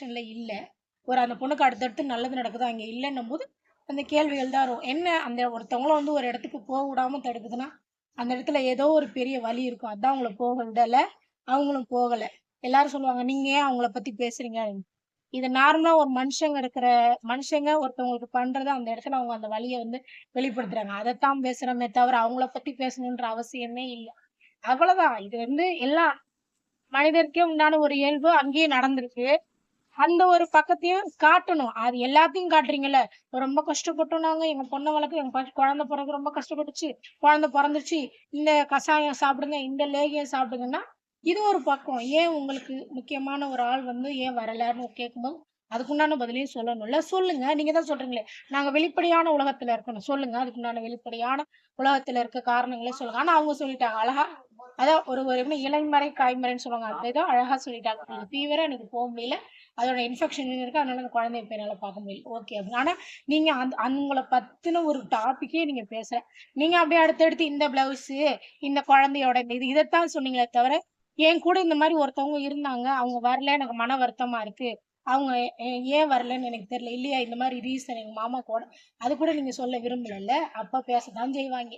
இல்ல. ஒரு அந்த பொண்ணுக்கு அடுத்தடுத்து நல்லது நடக்குது, அங்க இல்லன்னும்போது, அந்த கேள்விகள் தான் வரும். என்ன அந்த ஒருத்தவங்கள வந்து ஒரு இடத்துக்கு போக விடாம தடுக்குதுன்னா, அந்த இடத்துல ஏதோ ஒரு பெரிய வலி இருக்கும். அதான் அவங்கள போக விடல. அவங்களும் போகல. எல்லாரும் சொல்லுவாங்க, "நீங்க ஏன் அவங்கள பத்தி பேசுறீங்க?" இது நார்மலா ஒரு மனுஷங்க ஒருத்தவங்களுக்கு பண்றத அந்த இடத்துல அவங்க அந்த வலிய வந்து வெளிப்படுத்துறாங்க. அதத்தான் பேசுறோமே தவிர, அவங்கள பத்தி பேசணுன்ற அவசியமே இல்ல. அவ்வளதான். இது வந்து எல்லாம் மனிதருக்கே உண்டான ஒரு இயல்பு அங்கேயும் நடந்திருக்கு. அந்த ஒரு பக்கத்தையும் காட்டணும். அது எல்லாத்தையும் காட்டுறீங்கல்ல. ரொம்ப கஷ்டப்பட்டோம் நாங்க. எங்க பொண்ண வளர்க்க எங்க குழந்தை பொறக்க ரொம்ப கஷ்டப்பட்டுச்சு. குழந்தை பொறந்துருச்சு. இந்த கசாயம் சாப்பிடுங்க, இந்த லேகியம் சாப்பிடுங்கன்னா, இது ஒரு பக்கம். ஏன் உங்களுக்கு முக்கியமான ஒரு ஆள் வந்து ஏன் வரலன்னு கேட்கும்போது, அதுக்குண்டான பதிலையும் சொல்லணும்ல. சொல்லுங்க. நீங்க தான் சொல்றீங்களே, நாங்க வெளிப்படையான உலகத்துல இருக்கணும். சொல்லுங்க. அதுக்குண்டான வெளிப்படையான உலகத்துல இருக்க காரணங்கள சொல்லுங்க. ஆனா அவங்க சொல்லிட்டாங்க. அழகா அதான் ஒரு ஒரு என்ன இலைமறை, காய்மறைன்னு சொல்லுவாங்க. அதேதான் அழகா சொல்லிட்டாங்க. எனக்கு ஃபீவரா எனக்கு போ முடியல. அதோட இன்ஃபெக்ஷன் இருக்கு. அதனால அந்த குழந்தைய இப்ப என்னால பார்க்க முடியல. ஓகே அப்படின்னு. ஆனா, நீங்க அவங்கள பத்தின ஒரு டாபிக்கே நீங்க பேசல. நீங்க அப்படியே அடுத்தடுத்து இந்த பிளவுஸு, இந்த குழந்தையோட இந்த இது இதத்தான் சொன்னீங்களே தவிர, என் கூட இந்த மாரி ஒருத்தவங்க இருந்தாங்க. அவங்க வரல. எனக்கு மன வருத்தமா இருக்கு. அவங்க ஏன் வரலன்னு எனக்கு தெரியல. இல்லையா இந்த மாரி ரீசன் எங்க மாமா கூட அது கூட நீங்க சொல்ல விரும்பலல்ல. அப்ப பேசத்தான் செய்வாங்க.